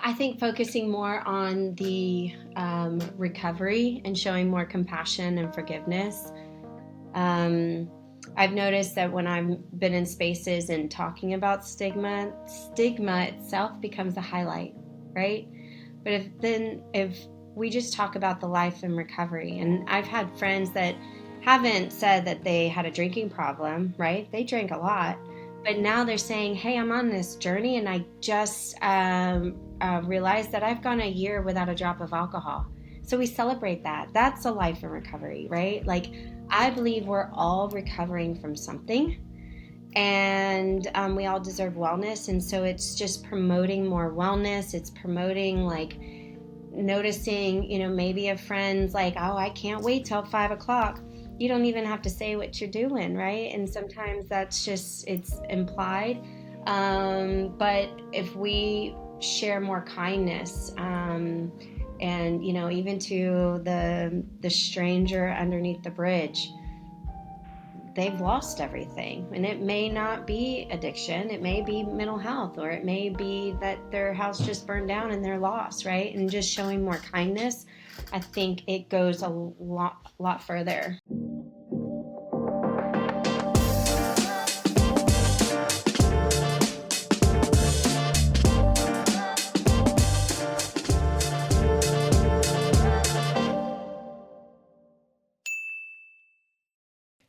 I think focusing more on the recovery and showing more compassion and forgiveness. I've noticed that when I've been in spaces and talking about stigma itself becomes a highlight, right? But if we just talk about the life and recovery, and I've had friends that haven't said that they had a drinking problem, right? They drank a lot, but now they're saying, hey, I'm on this journey and I just realized that I've gone a year without a drop of alcohol. So we celebrate that. That's a life in recovery, right? Like, I believe we're all recovering from something, and we all deserve wellness. And so it's just promoting more wellness. It's promoting, like, noticing, maybe a friend's like, oh, I can't wait till 5 o'clock. You don't even have to say what you're doing, right? And sometimes that's just, it's implied. But if we share more kindness, and even to the stranger underneath the bridge, they've lost everything, and it may not be addiction, it may be mental health, or it may be that their house just burned down and they're lost, right? And just showing more kindness, I think it goes a lot further.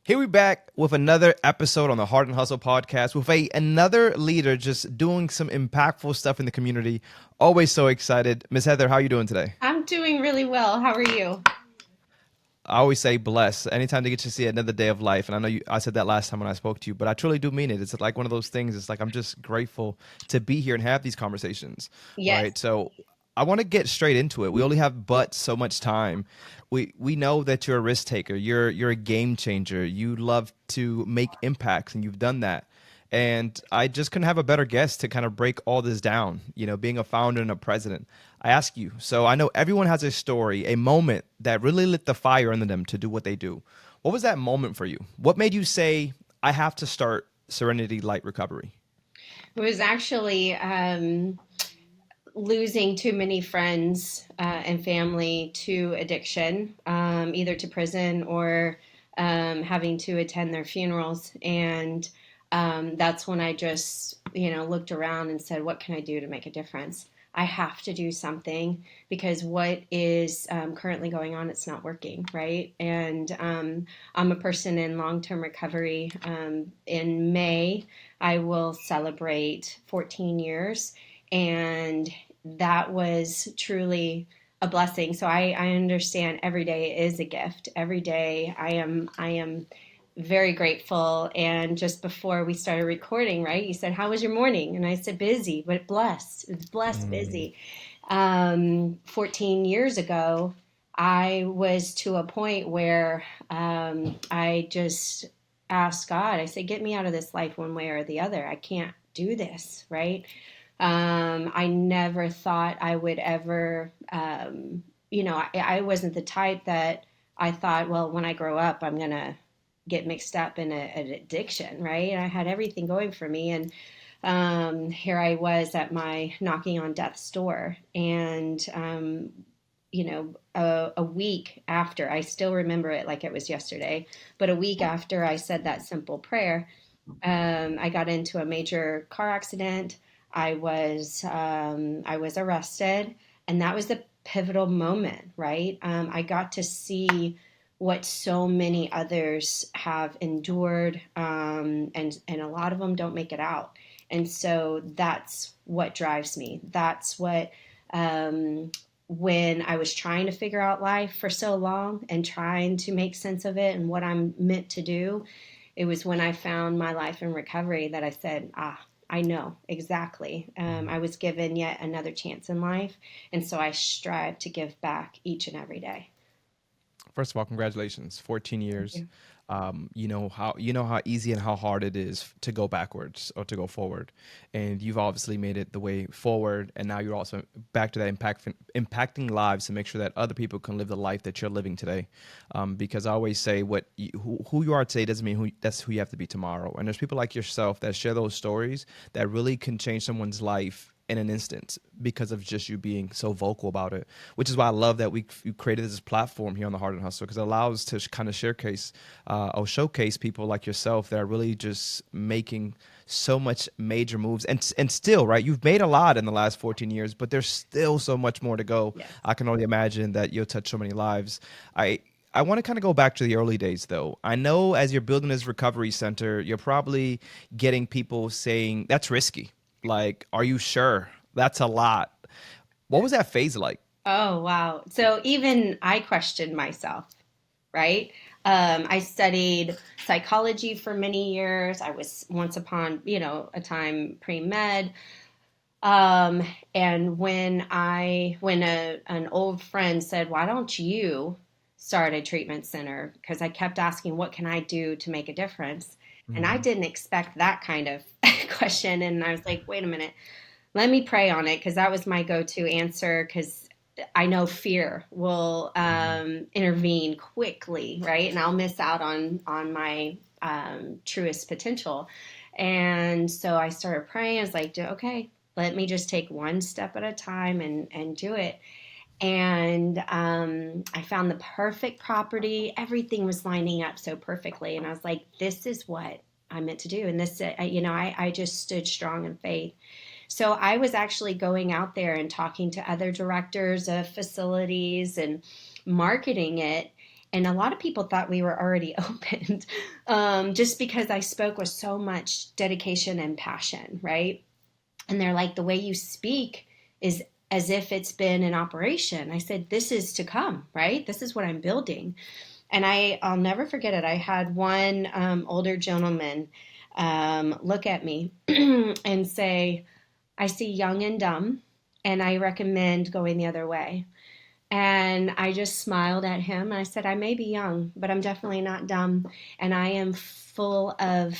Here we back with another episode on the Hart and Hustle Podcast with another leader just doing some impactful stuff in the community. Always so excited. Miss Heather, how are you doing today? I'm doing really well. How are you? I always say blessed anytime they get to see another day of life. And I know I said that last time when I spoke to you, but I truly do mean it. It's like one of those things. It's like I'm just grateful to be here and have these conversations. Yes. Right. So I want to get straight into it. We only have but so much time. We know that you're a risk taker. You're a game changer. You love to make impacts, and you've done that. And I just couldn't have a better guest to kind of break all this down, being a founder and a president. I ask you, so I know everyone has a story, a moment that really lit the fire under them to do what they do. What was that moment for you? What made you say, I have to start Serenity Light Recovery? It was actually losing too many friends and family to addiction, either to prison or having to attend their funerals. And that's when I just, looked around and said, what can I do to make a difference? I have to do something, because what is currently going on, it's not working, right? And I'm a person in long-term recovery. In May, I will celebrate 14 years, and that was truly a blessing. So I understand every day is a gift. Every day I am very grateful. And just before we started recording, right, you said, how was your morning? And I said, busy, but blessed. It's blessed, busy. 14 years ago, I was to a point where I just asked God, I said, get me out of this life one way or the other. I can't do this, right? I never thought I would ever, I wasn't the type that I thought, well, when I grow up, I'm going to get mixed up in an addiction, right? And I had everything going for me. And here I was at my knocking on death's door. And, a week after, I still remember it like it was yesterday, but a week after I said that simple prayer, I got into a major car accident. I was arrested, and that was the pivotal moment, right? I got to see what so many others have endured, and a lot of them don't make it out. And so that's what drives me. That's what, when I was trying to figure out life for so long and trying to make sense of it and what I'm meant to do, it was when I found my life in recovery that I said, I know exactly. I was given yet another chance in life, and so I strive to give back each and every day. First of all, congratulations, 14 years. You know how easy and how hard it is to go backwards or to go forward. And you've obviously made it the way forward. And now you're also back to that impacting lives to make sure that other people can live the life that you're living today. Because I always say who you are today doesn't mean that's who you have to be tomorrow. And there's people like yourself that share those stories that really can change someone's life in an instant because of just you being so vocal about it, which is why I love that you created this platform here on the Hart and Hustle, because it allows to kind of showcase people like yourself that are really just making so much major moves, and still, right, you've made a lot in the last 14 years, but there's still so much more to go. Yes. I can only imagine that you'll touch so many lives. I want to kind of go back to the early days, though. I know as you're building this recovery center, you're probably getting people saying, that's risky. Like, are you sure? That's a lot. What was that phase like? Oh, wow. So even I questioned myself, right? I studied psychology for many years. I was once upon, a time pre-med. And when an old friend said, "Why don't you start a treatment center?" Because I kept asking, "What can I do to make a difference?" And I Mhm. didn't expect that kind of question. And I was like, "Wait a minute, let me pray on it," because that was my go-to answer. Because I know fear will Mhm. intervene quickly, right? And I'll miss out on my truest potential. And so I started praying. I was like, okay, let me just take one step at a time and do it. And I found the perfect property. Everything was lining up so perfectly. And I was like, this is what I'm meant to do. And this, I just stood strong in faith. So I was actually going out there and talking to other directors of facilities and marketing it. And a lot of people thought we were already opened, just because I spoke with so much dedication and passion, right? And they're like, the way you speak is as if it's been in operation. I said, this is to come, right? This is what I'm building. And I'll never forget it. I had one older gentleman look at me and say, "I see young and dumb, and I recommend going the other way." And I just smiled at him and I said, "I may be young, but I'm definitely not dumb. And I am full of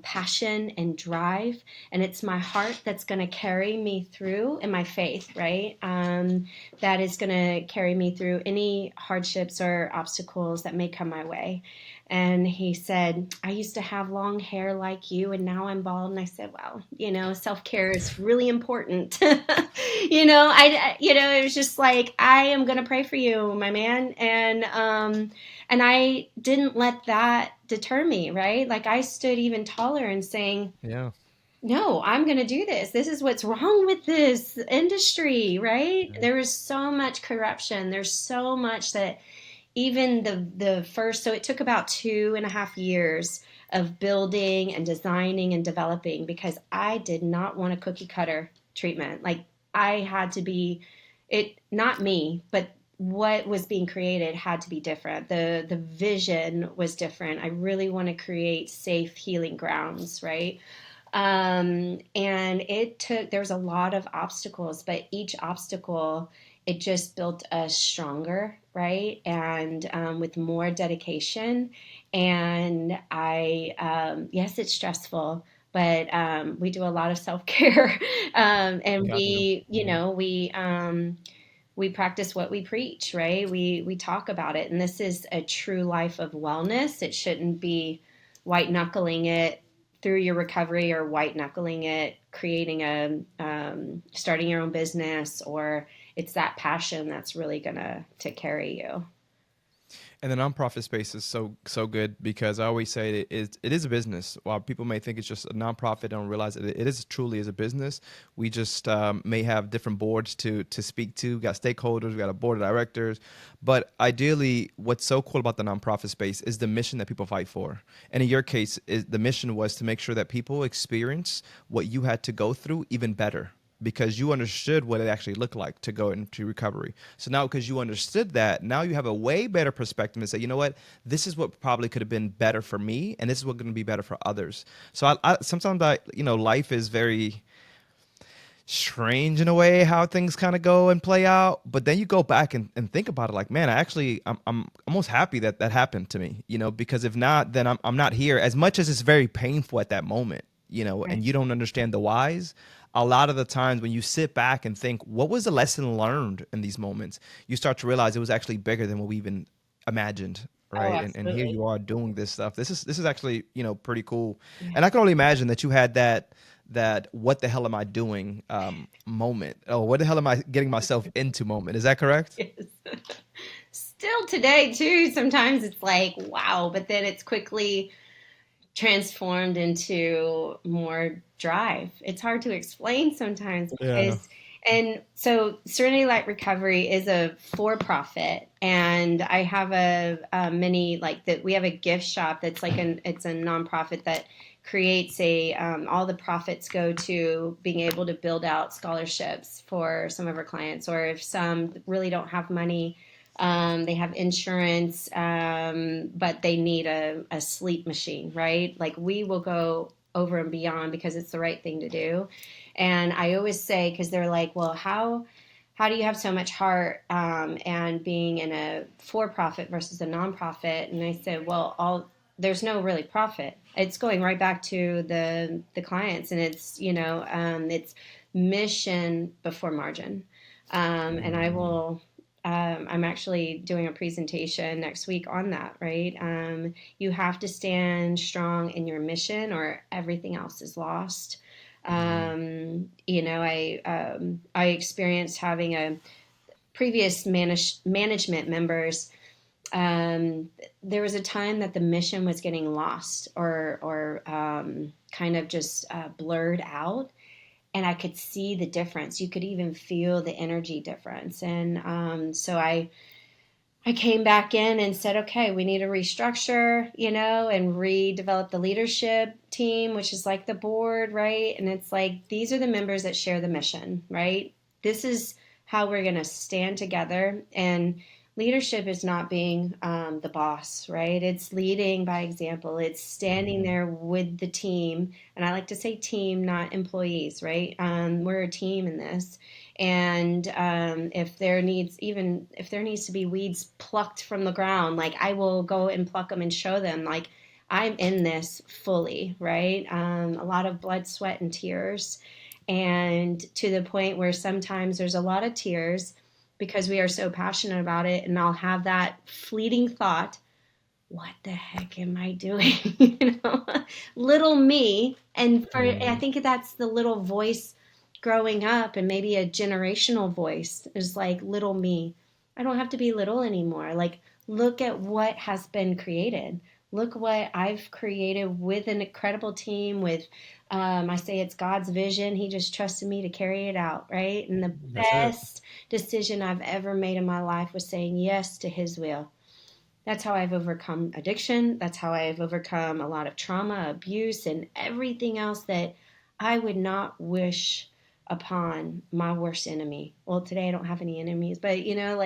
passion and drive. And it's my heart that's going to carry me through, and my faith, right? That is going to carry me through any hardships or obstacles that may come my way." And he said, "I used to have long hair like you, and now I'm bald." And I said, "Well, self care is really important." It was just like, "I am going to pray for you, my man." And I didn't let that deter me, right? Like I stood even taller and saying, Yeah. "No, I'm going to do this. This is what's wrong with this industry," right? Yeah. There is so much corruption. There's so much that even the first, so it took about 2.5 years of building and designing and developing, because I did not want a cookie cutter treatment. Like I had to be it, not me, but what was being created had to be different. The vision was different. I really want to create safe healing grounds, right? And there was a lot of obstacles, but each obstacle, it just built us stronger, right? And with more dedication. And yes, it's stressful, but we do a lot of self care. And Yeah, I do. Mhm. we practice what we preach, right? We talk about it. And this is a true life of wellness. It shouldn't be white knuckling it through your recovery, or white knuckling it creating starting your own business, or it's that passion that's really gonna to carry you. And the nonprofit space is so good because I always say it is a business. While people may think it's just a nonprofit, they don't realize it is truly is a business. We just may have different boards to speak to. We got stakeholders, we got a board of directors, but ideally, what's so cool about the nonprofit space is the mission that people fight for. And in your case, the mission was to make sure that people experience what you had to go through even better, because you understood what it actually looked like to go into recovery. So now, because you understood that, now you have a way better perspective and say, you know what, this is what probably could have been better for me, and this is what's going to be better for others. So sometimes life is very strange in a way how things kind of go and play out, but then you go back and think about it like, man, I'm almost happy that that happened to me, because if not, then I'm not here, as much as it's very painful at that moment, Right. and you don't understand the whys. A lot of the times when you sit back and think, what was the lesson learned in these moments, you start to realize it was actually bigger than what we even imagined, Oh, right? And here absolutely. you are doing this stuff. This is actually, pretty cool. Yeah. And I can only imagine that you had that that what the hell am I doing moment. Oh, what the hell am I getting myself into moment. Is that correct? Yes. Still today too, sometimes it's like, wow, but then it's quickly transformed into more drive. It's hard to explain sometimes Yeah. because, and so Serenity Light Recovery is a for-profit, and I have a mini like that. We have a gift shop that's like it's a nonprofit that creates a all the profits go to being able to build out scholarships for some of our clients, or if some really don't have money, they have insurance, but they need a sleep machine, right? Like we will go over and beyond because it's the right thing to do. And I always say, because they're like, well, how do you have so much heart and being in a for-profit versus a nonprofit? And I said, well, there's no really profit. It's going right back to the clients, and it's it's mission before margin. And I will I'm actually doing a presentation next week on that, right? You have to stand strong in your mission or everything else is lost. I experienced having a previous management members. There was a time that the mission was getting lost or kind of just blurred out, and I could see the difference. You could even feel the energy difference. And so I came back in and said, okay, we need to restructure, and redevelop the leadership team, which is like the board, right? And it's like, these are the members that share the mission, right? This is how we're going to stand together. And leadership is not being the boss, right? It's leading by example. It's standing there with the team. And I like to say team, not employees, right? We're a team in this. And if there needs to be weeds plucked from the ground, like I will go and pluck them and show them, like I'm in this fully, right? A lot of blood, sweat, and tears. And to the point where sometimes there's a lot of tears because we are so passionate about it. And I'll have that fleeting thought, what the heck am I doing? Little me. And I think that's the little voice growing up, and maybe a generational voice is like, little me. I don't have to be little anymore. Like, look at what has been created. Look what I've created with an incredible team with, I say it's God's vision. He just trusted me to carry it out, right? And the That's it. best decision I've ever made in my life was saying yes to his will. That's how I've overcome addiction. That's how I've overcome a lot of trauma, abuse, and everything else that I would not wish upon my worst enemy. Well, today I don't have any enemies, but I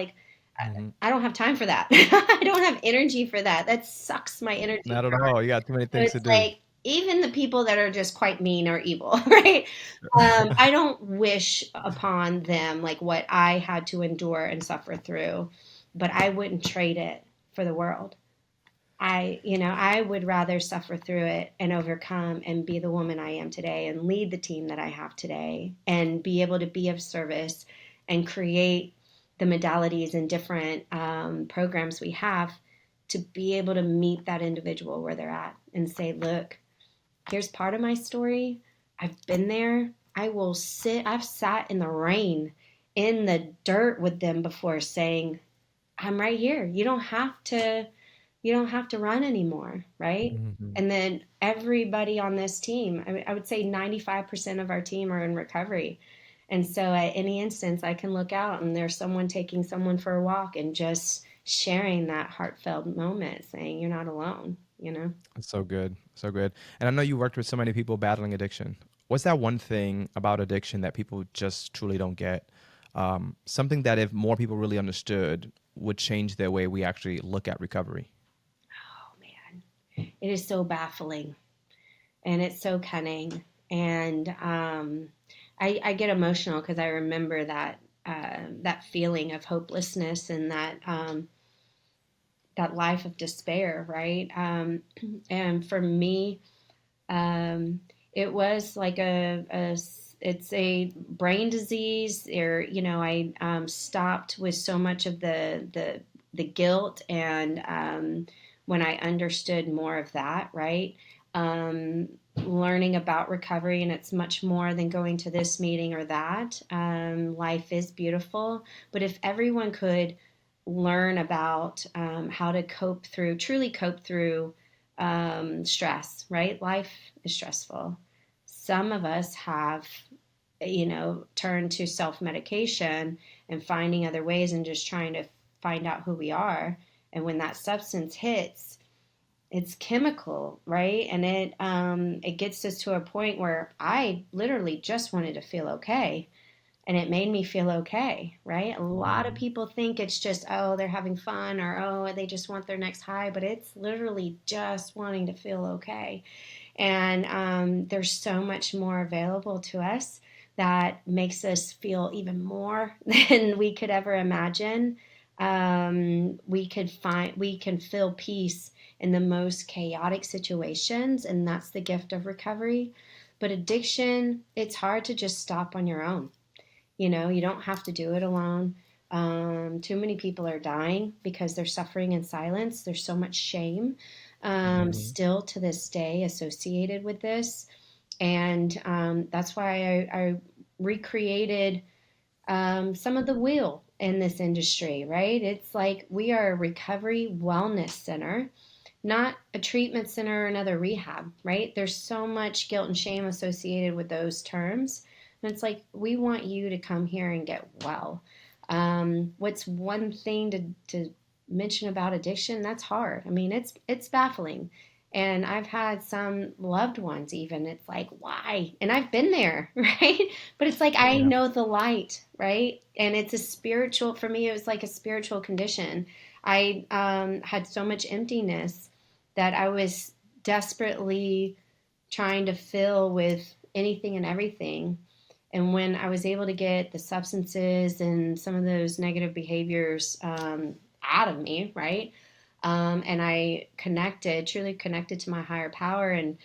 don't have time for that. I don't have energy for that. That sucks my energy. Not at all. You got too many So things to it's do. like even the people that are just quite mean are evil, right? I don't wish upon them like what I had to endure and suffer through, but I wouldn't trade it for the world. I would rather suffer through it and overcome and be the woman I am today and lead the team that I have today and be able to be of service and create the modalities and different programs we have to be able to meet that individual where they're at and say, look, here's part of my story. I've been there. I've sat in the rain, in the dirt with them before saying, I'm right here. You don't have to run anymore, right? Mhm. And then everybody on this team, I would say 95% of our team are in recovery. And so at any instance, I can look out and there's someone taking someone for a walk and just sharing that heartfelt moment, saying, you're not alone. It's so good. So good. And I know you worked with so many people battling addiction. What's that one thing about addiction that people just truly don't get? Something that if more people really understood would change their way we actually look at recovery. Oh, man. It is so baffling and it's so cunning. And I get emotional because I remember that feeling of hopelessness and that life of despair, right? And for me, it was like it's a brain disease, or I stopped with so much of the guilt, and when I understood more of that, right? learning about recovery, and it's much more than going to this meeting or that. Life is beautiful, but if everyone could learn about how to truly cope through stress, right? Life is stressful. Some of us have, turned to self medication and finding other ways and just trying to find out who we are. And when that substance hits, it's chemical, right? And it gets us to a point where I literally just wanted to feel okay, and it made me feel okay, right? A lot of Mhm. people think it's just, oh, they're having fun, or oh, they just want their next high, but it's literally just wanting to feel okay. And there's so much more available to us that makes us feel even more than we could ever imagine. We can feel peace in the most chaotic situations, and that's the gift of recovery. But addiction, it's hard to just stop on your own. You don't have to do it alone. Too many people are dying because they're suffering in silence. There's so much shame Mhm. still to this day associated with this. And that's why I recreated some of the wheel in this industry, right? It's like we are a recovery wellness center, not a treatment center or another rehab, right? There's so much guilt and shame associated with those terms. And it's like, we want you to come here and get well. What's one thing to mention about addiction? That's hard. I mean, it's baffling. And I've had some loved ones even, it's like, why? And I've been there, right? But it's like, I Yeah. know the light, right? And it's a spiritual, for me, it was like a spiritual condition. I had so much emptiness that I was desperately trying to fill with anything and everything. And when I was able to get the substances and some of those negative behaviors out of me, right? And I truly connected to my higher power. And,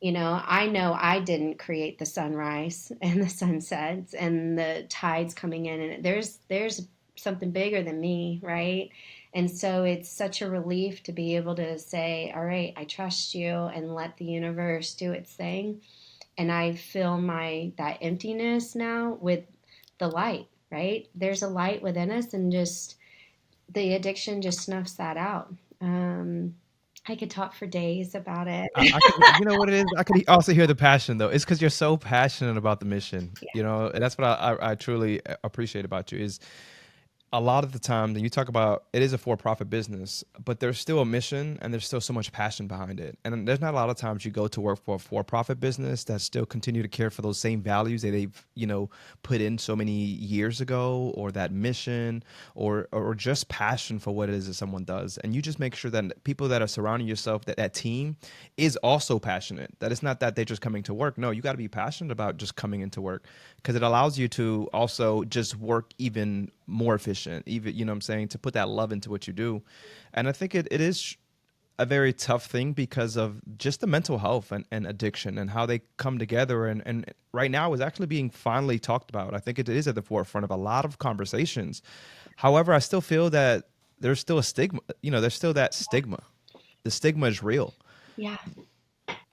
I know I didn't create the sunrise and the sunsets and the tides coming in. And there's something bigger than me, right? And so it's such a relief to be able to say, all right, I trust you, and let the universe do its thing. And I fill that emptiness now with the light, right? There's a light within us, and just the addiction just snuffs that out. I could talk for days about it. I could, you know what it is? I could also hear the passion though. It's because you're so passionate about the mission, Yeah. and that's what I truly appreciate about you is a lot of the time that you talk about it is a for-profit business, but there's still a mission and there's still so much passion behind it. And there's not a lot of times you go to work for a for-profit business that still continue to care for those same values that they've, put in so many years ago, or that mission, or just passion for what it is that someone does. And you just make sure that people that are surrounding yourself, that team is also passionate. That it's not that they're just coming to work. No, you got to be passionate about just coming into work, because it allows you to also just work even more efficient, even, what I'm saying, to put that love into what you do. And I think it is a very tough thing because of just the mental health and addiction and how they come together. And right now is actually being finally talked about. I think it is at the forefront of a lot of conversations. However, I still feel that there's still a stigma, there's still that stigma. The stigma is real. Yeah.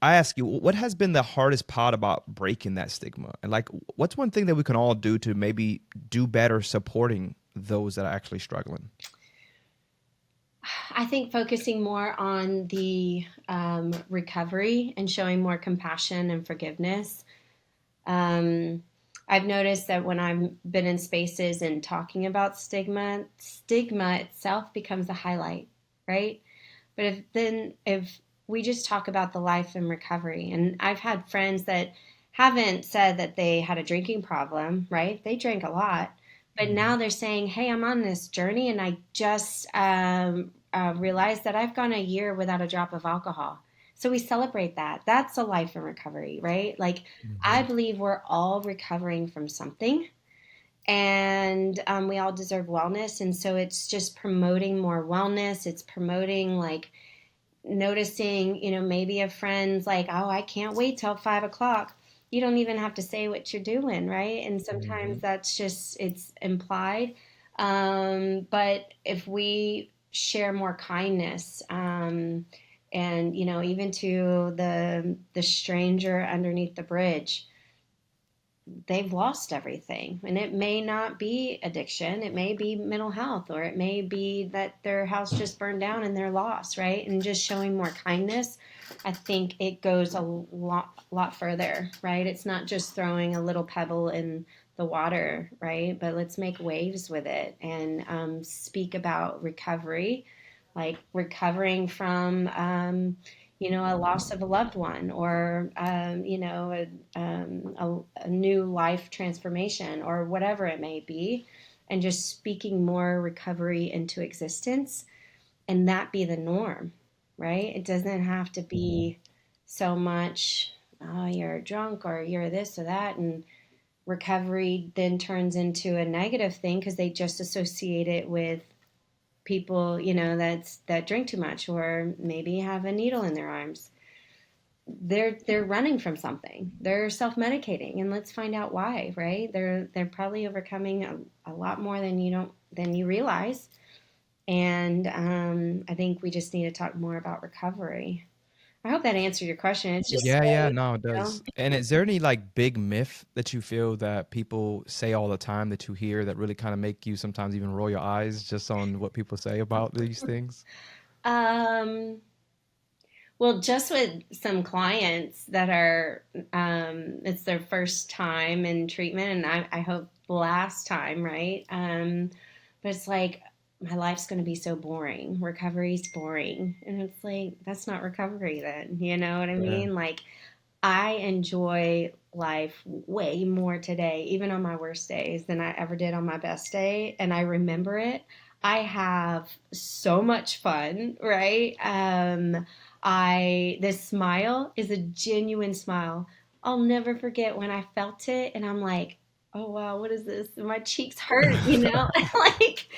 I ask you, what has been the hardest part about breaking that stigma? And like, what's one thing that we can all do to maybe do better supporting those that are actually struggling? I think focusing more on the recovery and showing more compassion and forgiveness. Um, I've noticed that when I've been in spaces and talking about stigma itself becomes a highlight, right? But if we just talk about the life and recovery, and I've had friends that haven't said that they had a drinking problem, right? They drank a lot, but Mhm. now they're saying, "Hey, I'm on this journey, and I just realized that I've gone a year without a drop of alcohol." So we celebrate that. That's a life in recovery, right? Like, I Mhm. believe we're all recovering from something, and we all deserve wellness. And so it's just promoting more wellness. It's promoting, like, noticing, maybe a friend's like, oh, I can't wait till 5 o'clock. You don't even have to say what you're doing, right? And sometimes Mhm. that's just, it's implied. But if we share more kindness, And, even to the stranger underneath the bridge, they've lost everything. And it may not be addiction, it may be mental health, or it may be that their house just burned down and they're lost, right? And just showing more kindness, I think it goes a lot further, right? It's not just throwing a little pebble in the water, right? But let's make waves with it and speak about recovery, like recovering from a loss of a loved one, or a new life transformation, or whatever it may be, and just speaking more recovery into existence, and that be the norm, right? It doesn't have to be so much, oh, you're drunk or you're this or that, and recovery then turns into a negative thing because they just associate it with people, that drink too much or maybe have a needle in their arms. They're running from something. They're self-medicating, and let's find out why, right? They're probably overcoming a lot more than you realize. And I think we just need to talk more about recovery. I hope that answered your question. It's just Yeah, vague, no, it you know? does. And is there any like big myth that you feel that people say all the time that you hear that really kind of make you sometimes even roll your eyes just on what people say about these things? Um, well, just with some clients that are, it's their first time in treatment, and I hope last time, right? But it's like, my life's going to be so boring. Recovery's boring. And it's like, that's not recovery then. You know what I Yeah. mean? Like, I enjoy life way more today, even on my worst days, than I ever did on my best day. And I remember it. I have so much fun, right? This smile is a genuine smile. I'll never forget when I felt it and I'm like, oh wow, what is this? And my cheeks hurt, like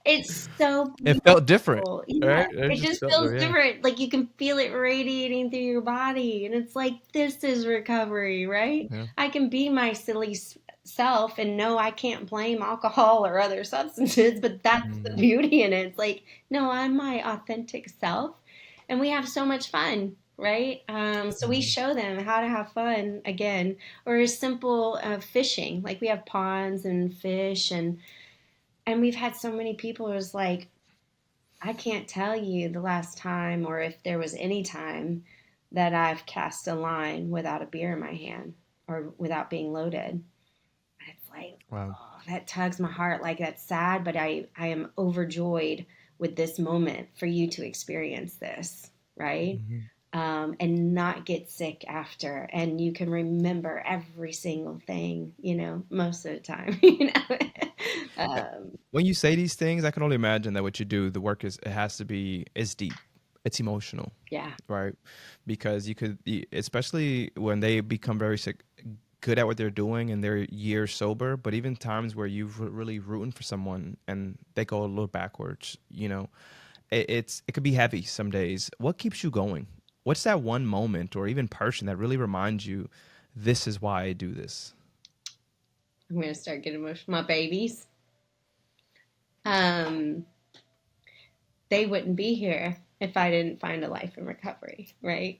it's so It felt different, beautiful. Yeah, right? It it just just felt feels yeah. different. Like you can feel it radiating through your body. And it's like, this is recovery, right? Yeah. I can be my silly self and no, I can't blame alcohol or other substances, but that's the Mhm. beauty in it. It's like, no, I'm my authentic self. And we have so much fun, right? So we Mhm. show them how to have fun again, or as simple fishing. Like we have ponds and fish, and we've had so many people who's like, I can't tell you the last time, or if there was any time that I've cast a line without a beer in my hand or without being loaded. It's like, Wow. oh, that tugs my heart. Like that's sad, but I am overjoyed with this moment for you to experience this, right? Mhm. And not get sick after. And you can remember every single thing, most of the time, When you say these things, I can only imagine that what you do, the work is it has to be it's deep, it's emotional, yeah. right? Because especially when they become very sick, good at what they're doing and they're years sober, but even times where you've really rooting for someone and they go a little backwards, it could be heavy some days. What keeps you going? What's that one moment or even person that really reminds you, this is why I do this? I'm going to start getting emotional. My babies. Um, they wouldn't be here if I didn't find a life in recovery, right?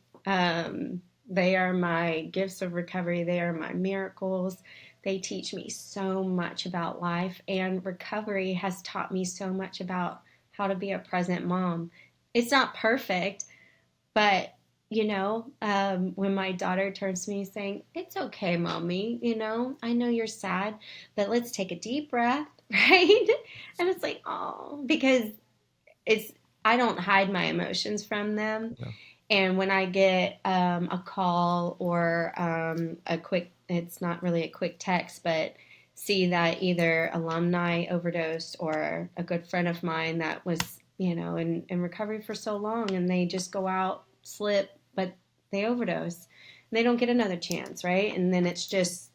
They are my gifts of recovery. They are my miracles. They teach me so much about life, and recovery has taught me so much about how to be a present mom. It's not perfect, but when my daughter turns to me saying, "It's okay, mommy, I know you're sad, but let's take a deep breath," right? And it's like, oh, because it's I don't hide my emotions from them. Yeah. And when I get a call or it's not really a quick text, but see that either alumni overdosed or a good friend of mine that was, in recovery for so long and they just go out, slip, but they overdose and they don't get another chance, right? And then it's just,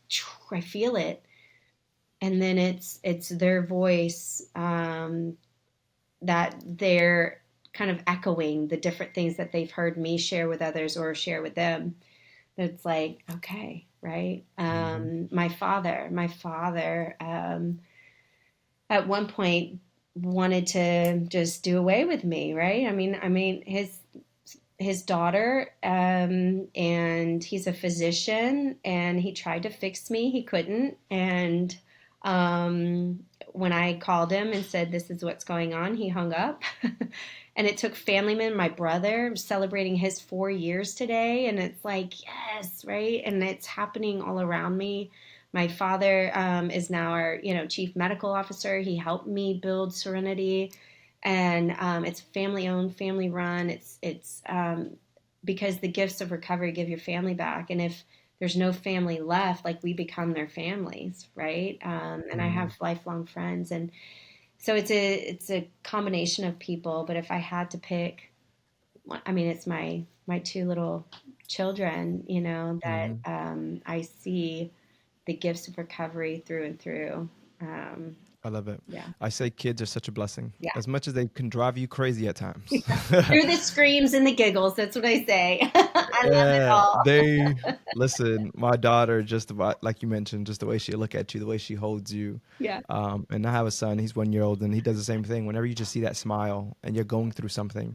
I feel it. And then it's their voice that they're kind of echoing the different things that they've heard me share with others or share with them. It's like, okay, right? Hmm. My father, at one point wanted to just do away with me, right? I mean, his daughter, and he's a physician, and he tried to fix me. He couldn't. And when I called him and said, "This is what's going on," he hung up. And it took family men, my brother, celebrating his 4 years today. And it's like, yes, right? And it's happening all around me. My father is now our, chief medical officer. He helped me build Serenity, and it's family owned, family run. It's because the gifts of recovery give your family back, and if there's no family left, like, we become their families, right? And I have lifelong friends, and so it's a combination of people. But if I had to pick, I mean, it's my two little children, that Mhm. I see the gifts of recovery through and through. Um, I love it. yeah, I say kids are such a blessing, yeah, as much as they can drive you crazy at times. yeah. Through the screams and the giggles, that's what I say. I love it Yeah, all. they listen. My daughter, just about like you mentioned, just the way she look at you, the way she holds you. Yeah, And I have a son. He's 1 year old, and he does the same thing. Whenever you just see that smile, and you're going through something,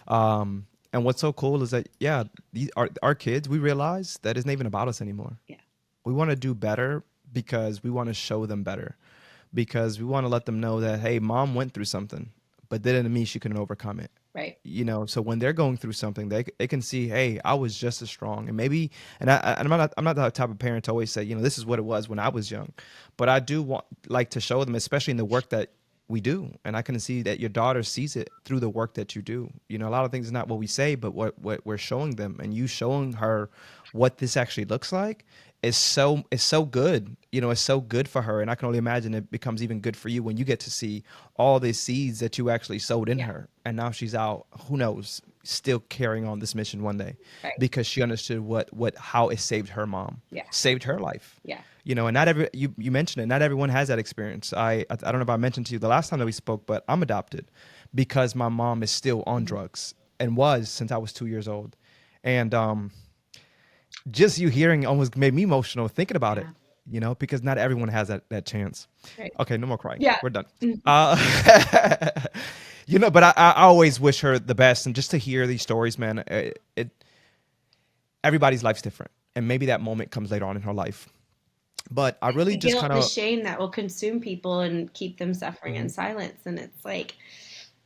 and what's so cool is that yeah, these our kids. We realize that it's not even about us anymore. yeah, We want to do better because we want to show them better, because we want to let them know that hey, mom went through something, but that didn't mean she couldn't overcome it. right. So when they're going through something, they can see, hey, I was just as strong. And maybe, I'm not the type of parent to always say, this is what it was when I was young, but I do want like to show them, especially in the work that we do. And I can see that your daughter sees it through the work that you do. A lot of things is not what we say, but what we're showing them, and you showing her what this actually looks like is so good. It's so good for her, and I can only imagine it becomes even good for you when you get to see all these seeds that you actually sowed in Yeah, her, and now she's out, who knows, still carrying on this mission one day, right. because she understood how it saved her mom, Yeah, saved her life. yeah, And not every you mentioned it, not everyone has that experience. I don't know if I mentioned to you the last time that we spoke, but I'm adopted because my mom is still on mhm, drugs, and was since I was 2 years old. And just you hearing almost made me emotional thinking about it, yeah, because not everyone has that chance. right. Okay, no more crying. Yeah. We're done. Mhm. Uh, but I always wish her the best, and just to hear these stories, man, everybody's life's different, and maybe that moment comes later on in her life. But I It's really the just guilt kind and the of, shame that will consume people and keep them suffering in Mhm. silence. And it's like,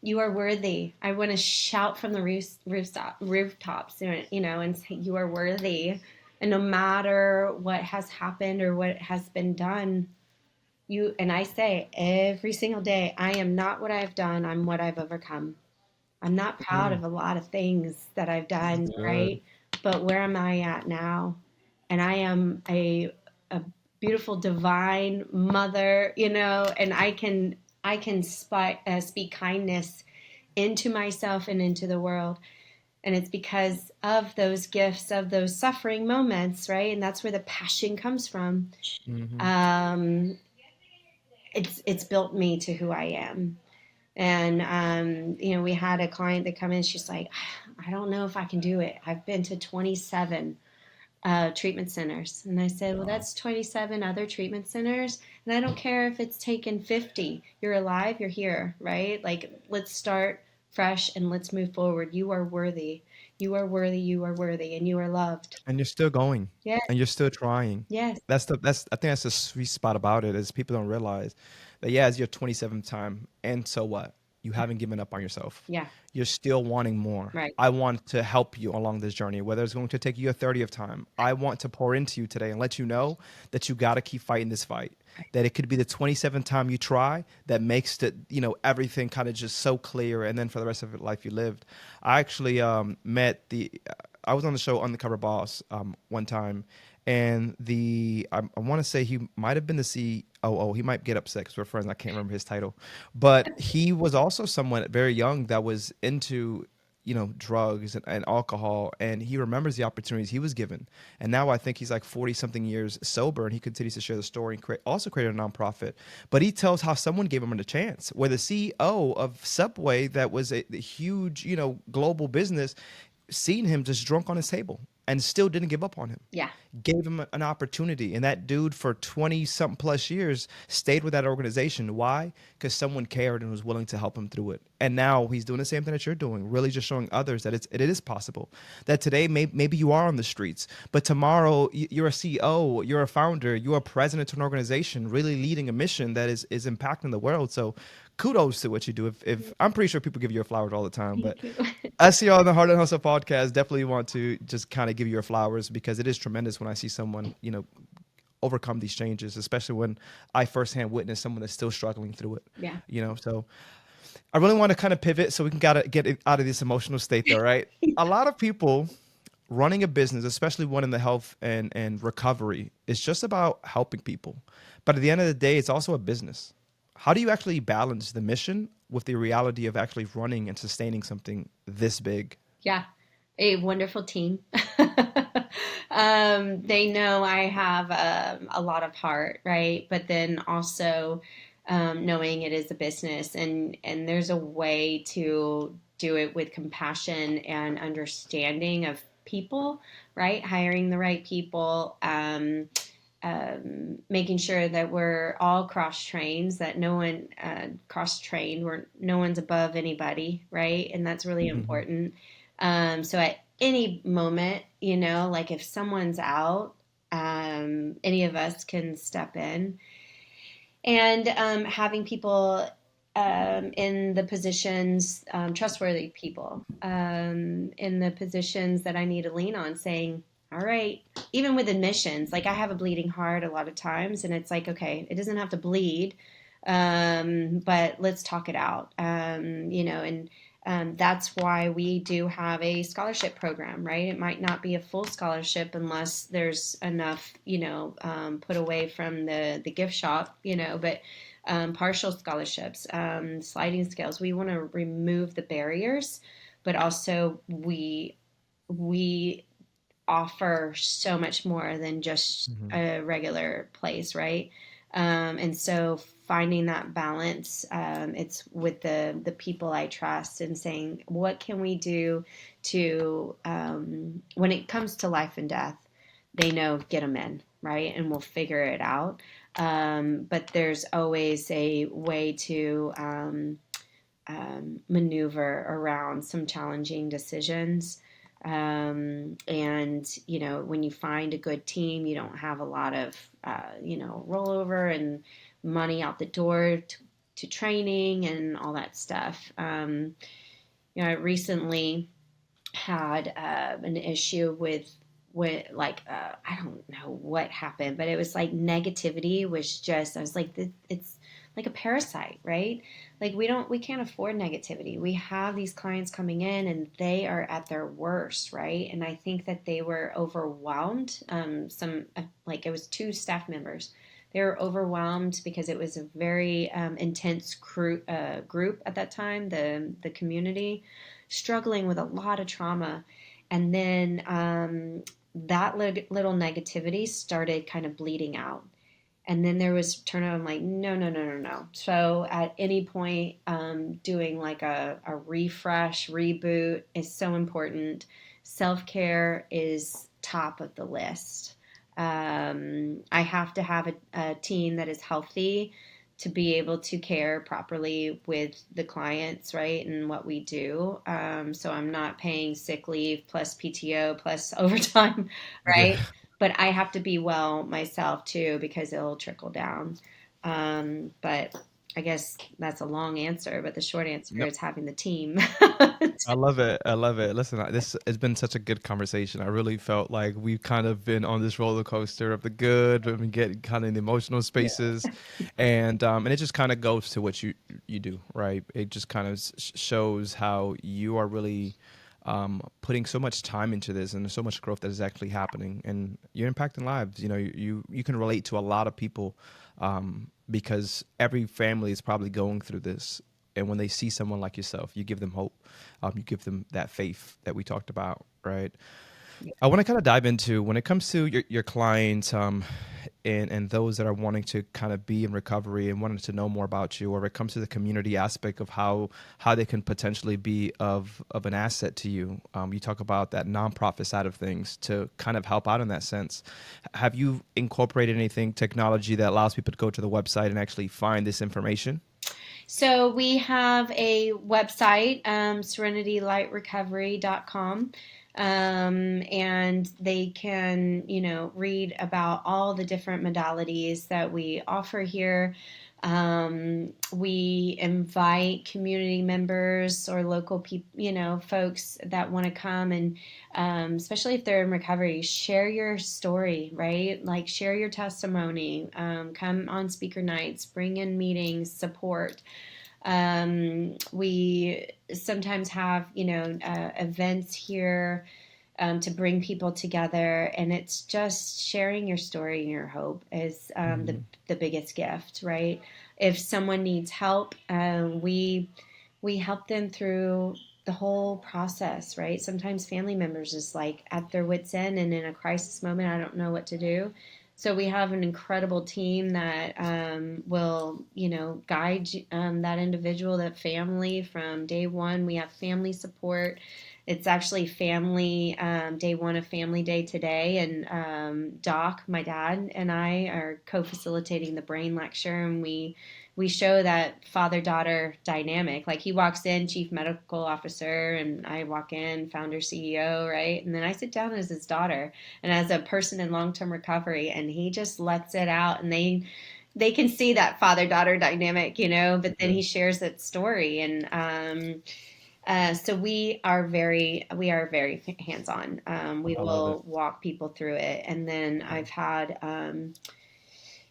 you are worthy. I want to shout from the rooftops, and say, you are worthy. And no matter what has happened or what has been done, and I say every single day, I am not what I've done. I'm what I've overcome. I'm not proud Mm, of a lot of things that I've done, that's good. right? But where am I at now? And I am a beautiful divine mother, and I can speak kindness into myself and into the world. And it's because of those gifts, of those suffering moments, right? And that's where the passion comes from. Hmm. Um, it's built me to who I am. And we had a client that come in. She's like, I don't know if I can do it. I've been to 27 treatment centers. And I said, well, Wow. that's 27 other treatment centers. And I don't care if it's taken 50. You're alive, you're here, right? Like, let's start fresh and let's move forward. You are worthy. You are worthy. You are worthy. And you are loved. And you're still going, Yes, and you're still trying. yes, I think that's the sweet spot about it, is people don't realize that yeah, it's your 27th time, and so what? You haven't given up on yourself. yeah, You're still wanting more. right, I want to help you along this journey, whether it's going to take you a 30th time. I want to pour into you today and let you know that you got to keep fighting this fight. right. That it could be the 27th time you try that makes everything kind of just so clear, and then for the rest of your life you lived. I actually met the I was on the show Undercover Boss one time, and I want to say he might have been the COO. He might get upset because we're friends. I can't remember his title, but he was also someone very young that was into drugs and alcohol, and he remembers the opportunities he was given. And now I think he's like 40 something years sober, and he continues to share the story and also created a nonprofit. But he tells how someone gave him a chance, where the CEO of Subway, that was a huge global business, seen him just drunk on his table, and still didn't give up on him. Yeah. Gave him an opportunity. And that dude for 20 something plus years stayed with that organization. Why? Because someone cared and was willing to help him through it. And now he's doing the same thing that you're doing, really just showing others that it is possible. That today, maybe you are on the streets, but tomorrow you're a CEO, you're a founder, you're a president of an organization, really leading a mission that is impacting the world. So kudos to what you do. If I'm pretty sure people give you your flowers all the time, but Thank you. I see you on the Hart and Hustle podcast. Definitely want to just kind of give you your flowers because it is tremendous when I see someone, overcome these changes, especially when I firsthand witness someone that's still struggling through it. Yeah. So I really want to kind of pivot so we can gotta get it out of this emotional state though, right? A lot of people running a business, especially one in the health and recovery, is just about helping people. But at the end of the day, it's also a business. How do you actually balance the mission with the reality of actually running and sustaining something this big? Yeah. A wonderful team. They know I have a lot of heart, right? But then also knowing it is a business, and there's a way to do it with compassion and understanding of people, right? Hiring the right people, making sure that we're all cross-trained, that no one cross-trained, where no one's above anybody, right? And that's really Mm-hmm. important. So at any moment, like if someone's out, any of us can step in. And having people in the positions, trustworthy people, in the positions that I need to lean on, saying, all right, even with admissions, like I have a bleeding heart a lot of times, and it's like, okay, it doesn't have to bleed, but let's talk it out, and that's why we do have a scholarship program, right? It might not be a full scholarship unless there's enough, put away from the gift shop, but partial scholarships, sliding scales. We want to remove the barriers, but also we offer so much more than just Mm-hmm. a regular place, right? And so finding that balance, it's with the people I trust and saying, what can we do to, when it comes to life and death, they know, get them in, right? And we'll figure it out. But there's always a way to maneuver around some challenging decisions. And when you find a good team, you don't have a lot of rollover and money out the door to training and all that stuff. I recently had an issue with like I don't know what happened, but it was like negativity was just, I was like, it's like a parasite, right? Like we can't afford negativity. We have these clients coming in and they are at their worst, right? And I think that they were overwhelmed. Some like it was two staff members. They were overwhelmed because it was a very intense group at that time. The community struggling with a lot of trauma, and then that little negativity started kind of bleeding out. And then there was turnover. I'm like, no, no, no, no, no. So at any point, doing like a refresh, reboot is so important. Self-care is top of the list. I have to have a team that is healthy to be able to care properly with the clients, right, and what we do. So I'm not paying sick leave plus PTO plus overtime, Yeah. right? But I have to be well myself too because it'll trickle down. But I guess that's a long answer, but the short answer Yep. is having the team. I love it. I love it. Listen, this has been such a good conversation. I really felt like we've kind of been on this roller coaster of the good, and we get kind of in the emotional spaces, and it just kind of goes to what you do, right? It just kind of shows how you are really putting so much time into this, and there's so much growth that is actually happening, and you're impacting lives. You can relate to a lot of people because every family is probably going through this. And when they see someone like yourself, you give them hope. You give them that faith that we talked about, right? I want to kind of dive into when it comes to your clients. and those that are wanting to kind of be in recovery and wanting to know more about you, or if it comes to the community aspect of how they can potentially be of an asset to you. You talk about that nonprofit side of things to kind of help out in that sense. Have you incorporated anything technology that allows people to go to the website and actually find this information? So we have a website, serenitylightrecovery.com. And they can, read about all the different modalities that we offer here. We invite community members or local people, folks that want to come and, especially if they're in recovery, share your story, right? Like share your testimony, come on speaker nights, bring in meetings, support. We sometimes have, events here to bring people together, and it's just sharing your story and your hope is the biggest gift, right? If someone needs help, we help them through the whole process, right? Sometimes family members is like at their wits' end, and in a crisis moment, I don't know what to do. So we have an incredible team that will, guide that individual, that family from day one. We have family support. It's actually family day one of Family Day today, and Doc, my dad, and I are co-facilitating the brain lecture, and we show that father-daughter dynamic. Like he walks in, chief medical officer, and I walk in, founder CEO, right? And then I sit down as his daughter and as a person in long-term recovery, and he just lets it out, and they can see that father-daughter dynamic, but then he shares that story. And so we are very hands-on. We I love it. will walk people through it. And then I've had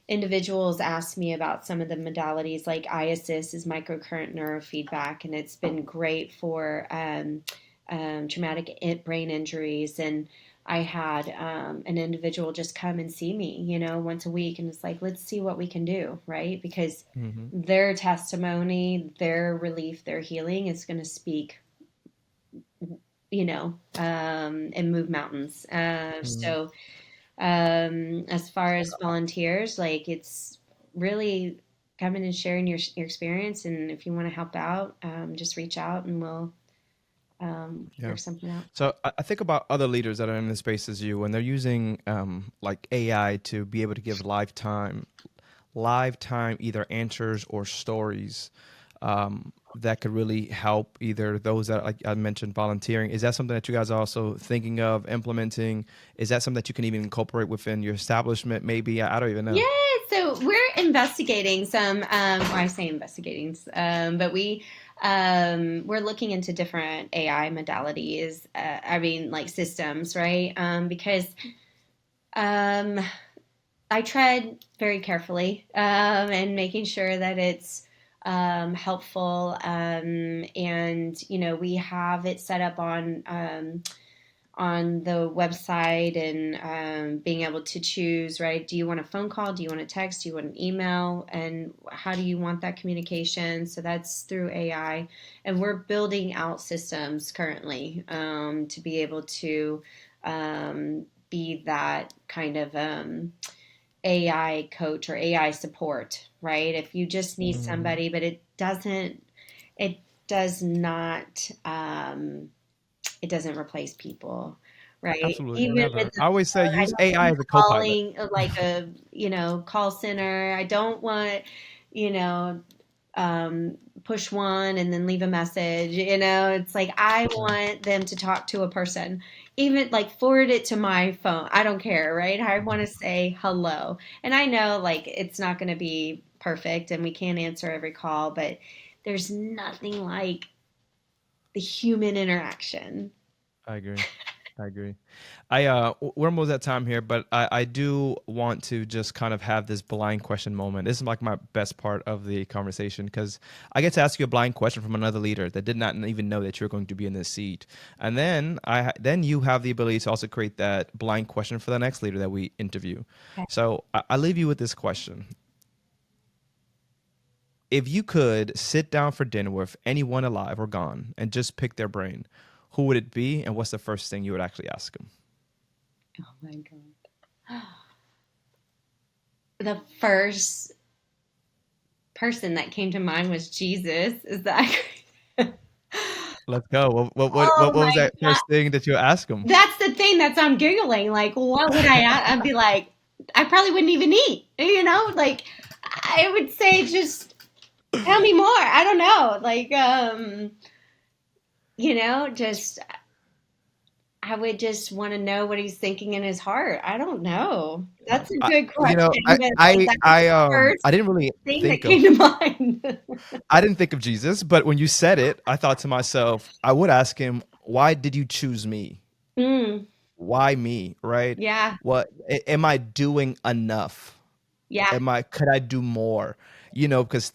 individuals ask me about some of the modalities, like iAssist is microcurrent neurofeedback, and it's been great for traumatic brain injuries. And I had an individual just come and see me, once a week, and it's like, let's see what we can do, right? Because Hmm. their testimony, their relief, their healing is going to speak, and move mountains. So as far as volunteers, like it's really coming and sharing your experience. And if you want to help out, just reach out and we'll Yeah. work something out. So I think about other leaders that are in the space as you, and they're using like AI to be able to give live time either answers or stories that could really help either those that, like I mentioned, volunteering. Is that something that you guys are also thinking of implementing? Is that something that you can even incorporate within your establishment? Maybe I don't even Yeah, know. so we're investigating some. Well, I say investigating, but we're looking into different AI modalities. I mean, like systems, right? Because um, I tread very carefully and making sure that it's helpful. And we have it set up on the website, and being able to choose, right? Do you want a phone call? Do you want a text? Do you want an email? And how do you want that communication? So that's through AI. And we're building out systems currently to be able to be that kind of AI coach or AI support, right? If you just need Hmm. somebody, but it does not, it doesn't replace people, right? Absolutely, Even with never. the I always say phone, I use don't AI want as a co-pilot. calling like a, call center. I don't want, you know, push one and then leave a message. It's like I Yeah, want them to talk to a person, even like forward it to my phone. I don't care, right? I want to say hello. And I know like it's not going to be perfect and we can't answer every call, but there's nothing like the human interaction. I agree. I agree. We're almost at time here, but I do want to just kind of have this blind question moment. This is like my best part of the conversation because I get to ask you a blind question from another leader that did not even know that you're going to be in this seat, and then you have the ability to also create that blind question for the next leader that we interview. Okay. So I leave you with this question: if you could sit down for dinner with anyone alive or gone and just pick their brain, who would it be, and what's the first thing you would actually ask them? Oh my God. the first person that came to mind was Jesus. Is that Let's go. Oh What was my that God. first thing that you ask him? That's the thing that's I'm Googling. Like, what would I'd be like, I probably wouldn't even eat, like I would say just tell me more. I don't know. Like, just I would just want to know what he's thinking in his heart. I don't know. That's a I, good question, but like that's the first I didn't really thing that think came of to mind. I didn't think of Jesus, but when you said it, I thought to myself, I would ask him, why did you choose me? Mm, Why me? Right? yeah, Am I doing enough? yeah, Could I do more? Because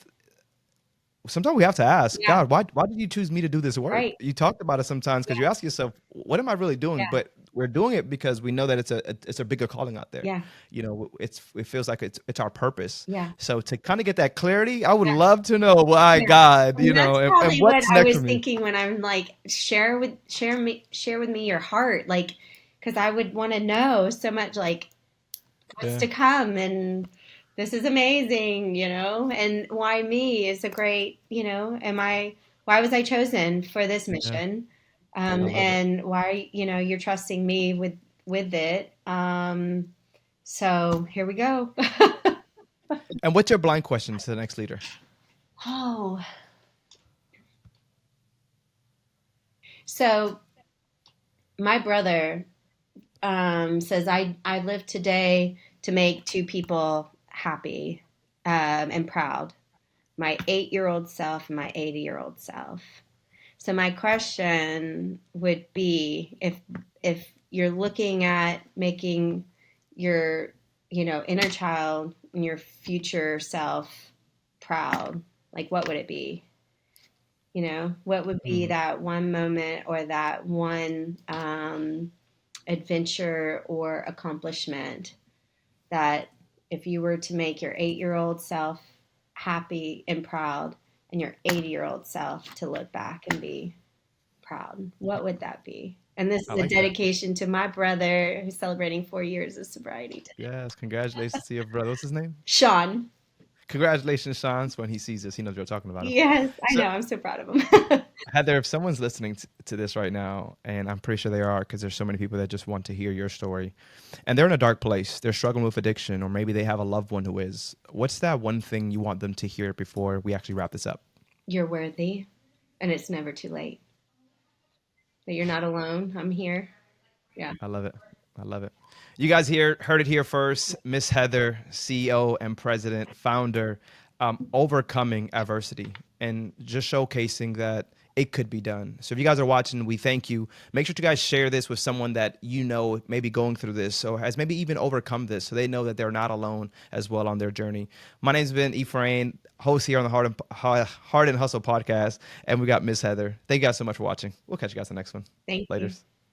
sometimes we have to ask yeah, God, why did you choose me to do this work? right. You talked about it sometimes because Yeah, you ask yourself, what am I really doing? yeah, But we're doing it because we know that it's a bigger calling out there. yeah, It feels like it's our purpose. yeah, So to kind of get that clarity, I would yeah, love to know why yeah. God, And that's and probably what what's I next for was me. thinking when I'm like, share with me your heart, like, because I would want to know so much, like what's Yeah, to come, and this is amazing, and why me is a great, why was I chosen for this yeah, mission, I love it. and why, you're trusting me with it. So here we go. And what's your blind question to the next leader? Oh, so my brother says I live today to make two people happy and proud. My 8-year old self and my 80-year old self. So my question would be if you're looking at making your inner child and your future self proud, like what would it be? What would be Mm, that one moment or that one adventure or accomplishment that if you were to make your 8-year old self happy and proud and your 80-year old self to look back and be proud, what would that be? And this I is a like that. dedication to my brother who's celebrating 4 years of sobriety today. Yes, congratulations to your brother. What's his name? Sean. Congratulations, Sean. When he sees this, he knows you're talking about him. Yes, I So know. I'm so proud of him. Heather, if someone's listening to this right now, and I'm pretty sure they are because there's so many people that just want to hear your story, and they're in a dark place, they're struggling with addiction, or maybe they have a loved one who is, what's that one thing you want them to hear before we actually wrap this up? You're worthy, and it's never too late. That you're not alone. I'm here. Yeah. I love it. I love it. You guys heard it here first. Miss Heather, CEO and president, founder, overcoming adversity and just showcasing that it could be done. So if you guys are watching, we thank you. Make sure to guys share this with someone that may be going through this or has maybe even overcome this, so they know that they're not alone as well on their journey. My name's been Ephraim, host here on the Hart and Hustle podcast, and we got Miss Heather. Thank you guys so much for watching. We'll catch you guys in the next one. Thank Later. you.